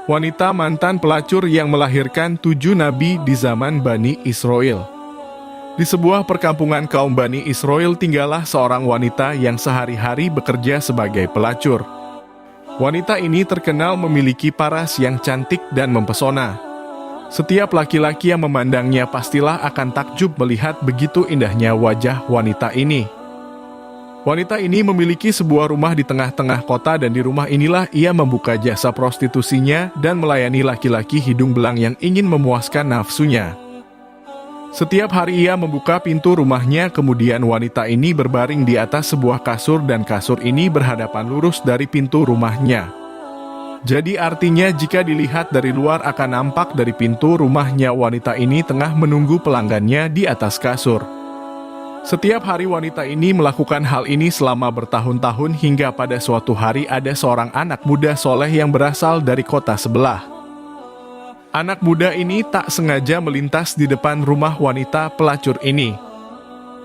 wanita mantan pelacur yang melahirkan 7 nabi di zaman Bani Israel. Di sebuah perkampungan kaum Bani Israel tinggallah seorang wanita yang sehari-hari bekerja sebagai pelacur. Wanita ini terkenal memiliki paras yang cantik dan mempesona. Setiap laki-laki yang memandangnya pastilah akan takjub melihat begitu indahnya wajah wanita ini. Wanita ini memiliki sebuah rumah di tengah-tengah kota dan di rumah inilah ia membuka jasa prostitusinya dan melayani laki-laki hidung belang yang ingin memuaskan nafsunya. Setiap hari ia membuka pintu rumahnya, kemudian wanita ini berbaring di atas sebuah kasur dan kasur ini berhadapan lurus dari pintu rumahnya. Jadi artinya jika dilihat dari luar akan nampak dari pintu rumahnya wanita ini tengah menunggu pelanggannya di atas kasur. Setiap hari wanita ini melakukan hal ini selama bertahun-tahun hingga pada suatu hari ada seorang anak muda soleh yang berasal dari kota sebelah. Anak muda ini tak sengaja melintas di depan rumah wanita pelacur ini.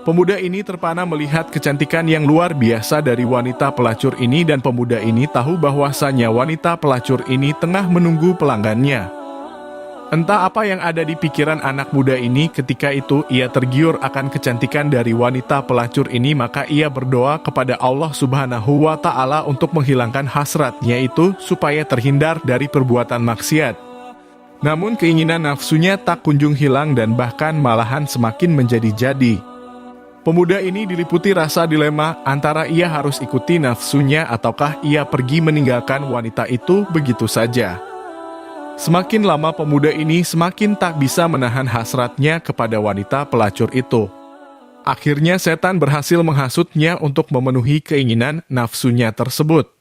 Pemuda ini terpana melihat kecantikan yang luar biasa dari wanita pelacur ini dan pemuda ini tahu bahwasanya wanita pelacur ini tengah menunggu pelanggannya. Entah apa yang ada di pikiran anak muda ini, ketika itu ia tergiur akan kecantikan dari wanita pelacur ini, maka ia berdoa kepada Allah Subhanahu wa Ta'ala untuk menghilangkan hasrat, yaitu supaya terhindar dari perbuatan maksiat. Namun keinginan nafsunya tak kunjung hilang dan bahkan malahan semakin menjadi-jadi. Pemuda ini diliputi rasa dilema antara ia harus ikuti nafsunya ataukah ia pergi meninggalkan wanita itu begitu saja. Semakin lama pemuda ini semakin tak bisa menahan hasratnya kepada wanita pelacur itu. Akhirnya setan berhasil menghasutnya untuk memenuhi keinginan nafsunya tersebut.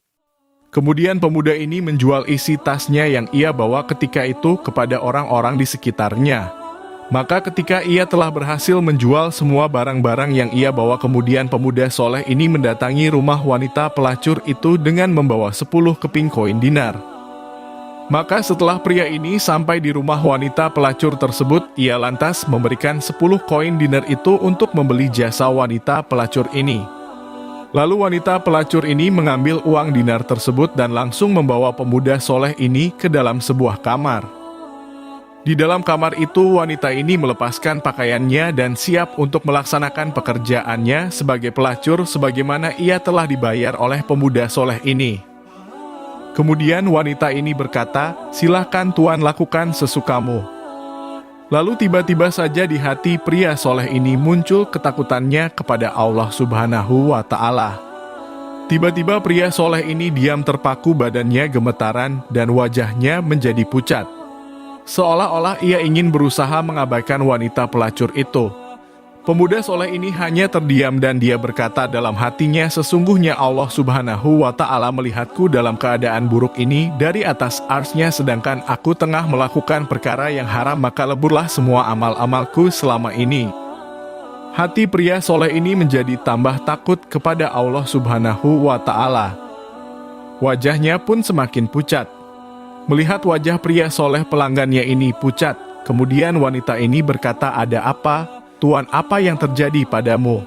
Kemudian pemuda ini menjual isi tasnya yang ia bawa ketika itu kepada orang-orang di sekitarnya. Maka ketika ia telah berhasil menjual semua barang-barang yang ia bawa, kemudian pemuda soleh ini mendatangi rumah wanita pelacur itu dengan membawa 10 keping koin dinar. Maka setelah pria ini sampai di rumah wanita pelacur tersebut, ia lantas memberikan 10 koin dinar itu untuk membeli jasa wanita pelacur ini. Lalu wanita pelacur ini mengambil uang dinar tersebut dan langsung membawa pemuda soleh ini ke dalam sebuah kamar. Di dalam kamar itu wanita ini melepaskan pakaiannya dan siap untuk melaksanakan pekerjaannya sebagai pelacur sebagaimana ia telah dibayar oleh pemuda soleh ini. Kemudian wanita ini berkata, "Silahkan Tuan lakukan sesukamu." Lalu tiba-tiba saja di hati pria soleh ini muncul ketakutannya kepada Allah Subhanahu wa Ta'ala. Tiba-tiba pria soleh ini diam terpaku, badannya gemetaran dan wajahnya menjadi pucat. Seolah-olah ia ingin berusaha mengabaikan wanita pelacur itu. Pemuda soleh ini hanya terdiam dan dia berkata dalam hatinya, "Sesungguhnya Allah Subhanahu wa Ta'ala melihatku dalam keadaan buruk ini dari atas arsy-Nya, sedangkan aku tengah melakukan perkara yang haram, maka leburlah semua amal-amalku selama ini." Hati pria soleh ini menjadi tambah takut kepada Allah Subhanahu wa Ta'ala. Wajahnya pun semakin pucat. Melihat wajah pria soleh pelanggannya ini pucat, kemudian wanita ini berkata, "Ada apa? Tuan, apa yang terjadi padamu?"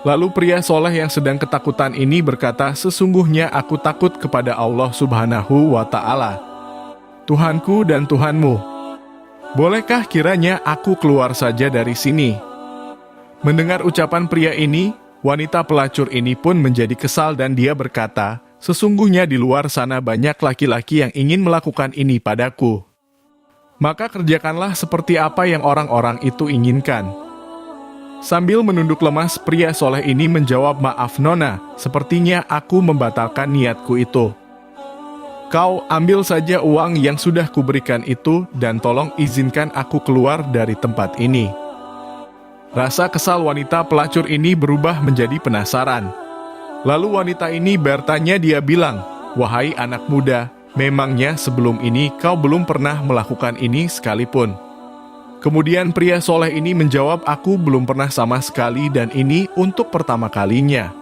Lalu pria soleh yang sedang ketakutan ini berkata, "Sesungguhnya aku takut kepada Allah Subhanahu wa Ta'ala, Tuhanku dan Tuhanmu. Bolehkah kiranya aku keluar saja dari sini?" Mendengar ucapan pria ini, wanita pelacur ini pun menjadi kesal dan dia berkata, "Sesungguhnya di luar sana banyak laki-laki yang ingin melakukan ini padaku. Maka kerjakanlah seperti apa yang orang-orang itu inginkan." Sambil menunduk lemas, pria soleh ini menjawab, "Maaf Nona, sepertinya aku membatalkan niatku itu. Kau ambil saja uang yang sudah kuberikan itu dan tolong izinkan aku keluar dari tempat ini." Rasa kesal wanita pelacur ini berubah menjadi penasaran. Lalu wanita ini bertanya, dia bilang, "Wahai anak muda, memangnya sebelum ini kau belum pernah melakukan ini sekalipun?" Kemudian pria soleh ini menjawab, "Aku belum pernah sama sekali dan ini untuk pertama kalinya."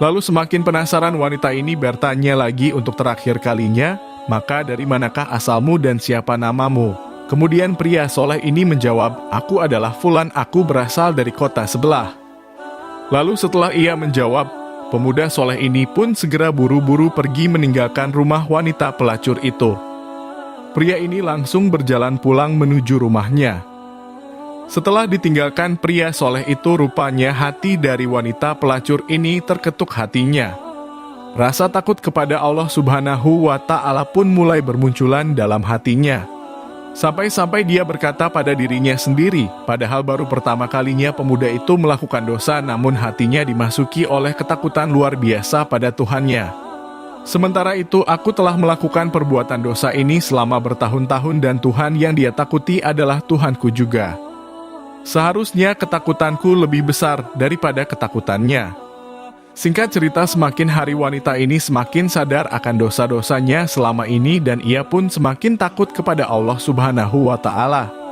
Lalu semakin penasaran wanita ini bertanya lagi untuk terakhir kalinya, "Maka dari manakah asalmu dan siapa namamu?" Kemudian pria soleh ini menjawab, "Aku adalah Fulan, aku berasal dari kota sebelah." Lalu setelah ia menjawab, pemuda soleh ini pun segera buru-buru pergi meninggalkan rumah wanita pelacur itu. Pria ini langsung berjalan pulang menuju rumahnya. Setelah ditinggalkan pria soleh itu, rupanya hati dari wanita pelacur ini terketuk hatinya. Rasa takut kepada Allah Subhanahu wa Ta'ala pun mulai bermunculan dalam hatinya. Sampai-sampai dia berkata pada dirinya sendiri, padahal baru pertama kalinya pemuda itu melakukan dosa, namun hatinya dimasuki oleh ketakutan luar biasa pada Tuhannya. Sementara itu, aku telah melakukan perbuatan dosa ini selama bertahun-tahun dan Tuhan yang dia takuti adalah Tuhanku juga. Seharusnya ketakutanku lebih besar daripada ketakutannya. Singkat cerita, semakin hari wanita ini semakin sadar akan dosa-dosanya selama ini dan ia pun semakin takut kepada Allah Subhanahu wa Ta'ala.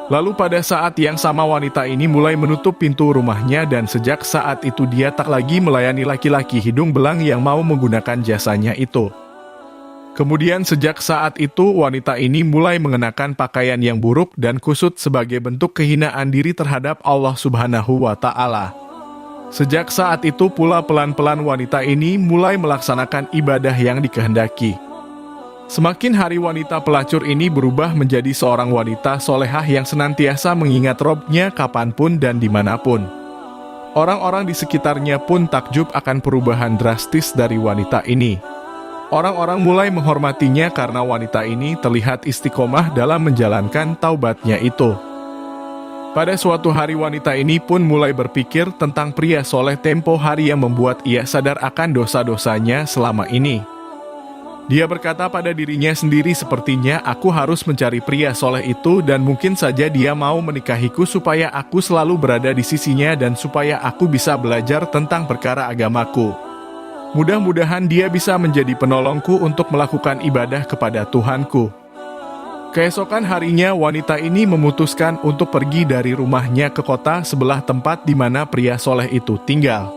Lalu pada saat yang sama wanita ini mulai menutup pintu rumahnya dan sejak saat itu dia tak lagi melayani laki-laki hidung belang yang mau menggunakan jasanya itu. Kemudian sejak saat itu wanita ini mulai mengenakan pakaian yang buruk dan kusut sebagai bentuk kehinaan diri terhadap Allah Subhanahu wa Ta'ala. Sejak saat itu pula pelan-pelan wanita ini mulai melaksanakan ibadah yang dikehendaki. Semakin hari wanita pelacur ini berubah menjadi seorang wanita solehah yang senantiasa mengingat Robnya kapanpun dan dimanapun. Orang-orang di sekitarnya pun takjub akan perubahan drastis dari wanita ini. Orang-orang mulai menghormatinya karena wanita ini terlihat istiqomah dalam menjalankan taubatnya itu. Pada suatu hari wanita ini pun mulai berpikir tentang pria soleh tempo hari yang membuat ia sadar akan dosa-dosanya selama ini. Dia berkata pada dirinya sendiri, sepertinya aku harus mencari pria soleh itu dan mungkin saja dia mau menikahiku supaya aku selalu berada di sisinya dan supaya aku bisa belajar tentang perkara agamaku. Mudah-mudahan dia bisa menjadi penolongku untuk melakukan ibadah kepada Tuhanku. Keesokan harinya wanita ini memutuskan untuk pergi dari rumahnya ke kota sebelah tempat di mana pria soleh itu tinggal.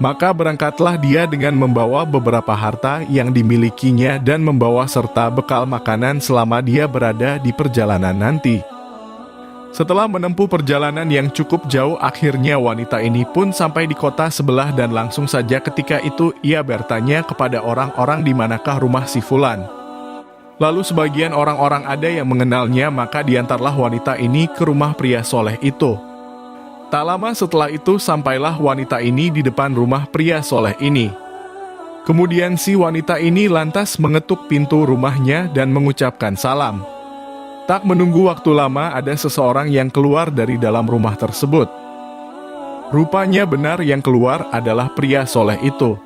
Maka berangkatlah dia dengan membawa beberapa harta yang dimilikinya dan membawa serta bekal makanan selama dia berada di perjalanan nanti. Setelah menempuh perjalanan yang cukup jauh, akhirnya wanita ini pun sampai di kota sebelah dan langsung saja ketika itu ia bertanya kepada orang-orang di manakah rumah si Fulan. Lalu sebagian orang-orang ada yang mengenalnya, maka diantarlah wanita ini ke rumah pria soleh itu. Tak lama setelah itu sampailah wanita ini di depan rumah pria soleh ini. Kemudian si wanita ini lantas mengetuk pintu rumahnya dan mengucapkan salam. Tak menunggu waktu lama ada seseorang yang keluar dari dalam rumah tersebut. Rupanya benar yang keluar adalah pria soleh itu.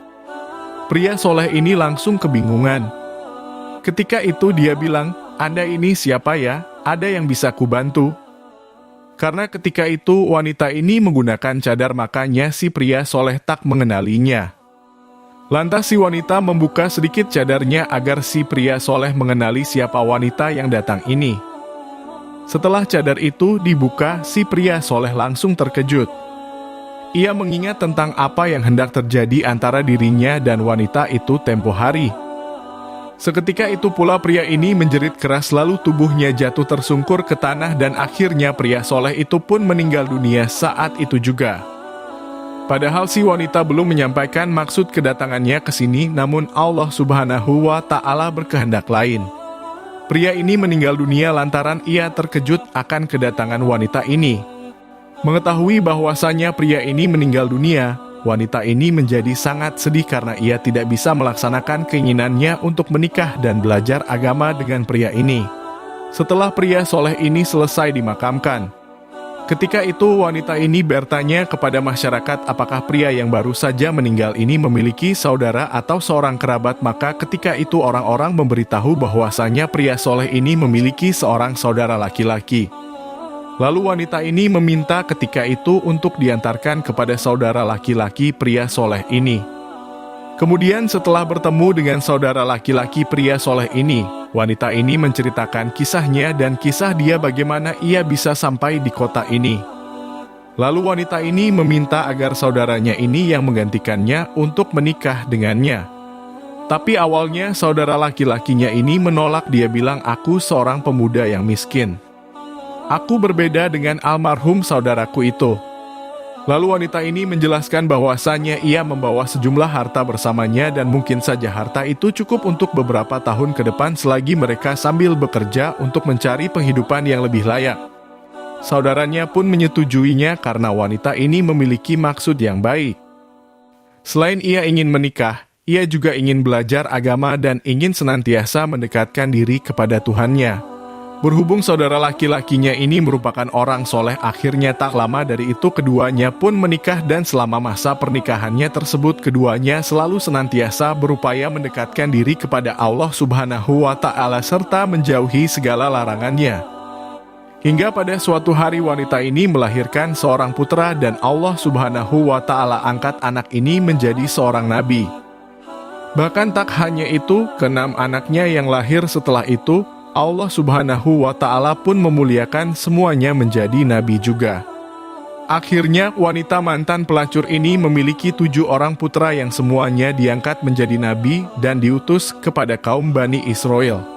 Pria soleh ini langsung kebingungan. Ketika itu dia bilang, "Anda ini siapa ya? Ada yang bisa kubantu?" Karena ketika itu wanita ini menggunakan cadar, makanya si pria soleh tak mengenalinya. Lantas si wanita membuka sedikit cadarnya agar si pria soleh mengenali siapa wanita yang datang ini. Setelah cadar itu dibuka, si pria soleh langsung terkejut. Ia mengingat tentang apa yang hendak terjadi antara dirinya dan wanita itu tempo hari. Seketika itu pula pria ini menjerit keras lalu tubuhnya jatuh tersungkur ke tanah dan akhirnya pria soleh itu pun meninggal dunia saat itu juga. Padahal si wanita belum menyampaikan maksud kedatangannya ke sini, namun Allah Subhanahu wa Ta'ala berkehendak lain. Pria ini meninggal dunia lantaran ia terkejut akan kedatangan wanita ini. Mengetahui bahwasanya pria ini meninggal dunia, wanita ini menjadi sangat sedih karena ia tidak bisa melaksanakan keinginannya untuk menikah dan belajar agama dengan pria ini. Setelah pria soleh ini selesai dimakamkan, ketika itu wanita ini bertanya kepada masyarakat apakah pria yang baru saja meninggal ini memiliki saudara atau seorang kerabat, maka ketika itu orang-orang memberitahu bahwasanya pria soleh ini memiliki seorang saudara laki-laki. Lalu wanita ini meminta ketika itu untuk diantarkan kepada saudara laki-laki pria soleh ini. Kemudian setelah bertemu dengan saudara laki-laki pria soleh ini, wanita ini menceritakan kisahnya dan kisah dia bagaimana ia bisa sampai di kota ini. Lalu wanita ini meminta agar saudaranya ini yang menggantikannya untuk menikah dengannya. Tapi awalnya saudara laki-lakinya ini menolak, dia bilang, "Aku seorang pemuda yang miskin. Aku berbeda dengan almarhum saudaraku itu. Lalu wanita ini menjelaskan bahwasannya ia membawa sejumlah harta bersamanya dan mungkin saja harta itu cukup untuk beberapa tahun ke depan selagi mereka sambil bekerja untuk mencari penghidupan yang lebih layak. Saudaranya pun menyetujuinya karena wanita ini memiliki maksud yang baik. Selain ia ingin menikah, ia juga ingin belajar agama dan ingin senantiasa mendekatkan diri kepada Tuhannya. Berhubung saudara laki-lakinya ini merupakan orang soleh, akhirnya tak lama dari itu keduanya pun menikah dan selama masa pernikahannya tersebut keduanya selalu senantiasa berupaya mendekatkan diri kepada Allah Subhanahu wa Ta'ala serta menjauhi segala larangannya. Hingga pada suatu hari wanita ini melahirkan seorang putra dan Allah Subhanahu wa Ta'ala angkat anak ini menjadi seorang nabi. Bahkan tak hanya itu, keenam anaknya yang lahir setelah itu, Allah Subhanahu wa Ta'ala pun memuliakan semuanya menjadi nabi juga. Akhirnya wanita mantan pelacur ini memiliki 7 orang putra yang semuanya diangkat menjadi nabi dan diutus kepada kaum Bani Israel.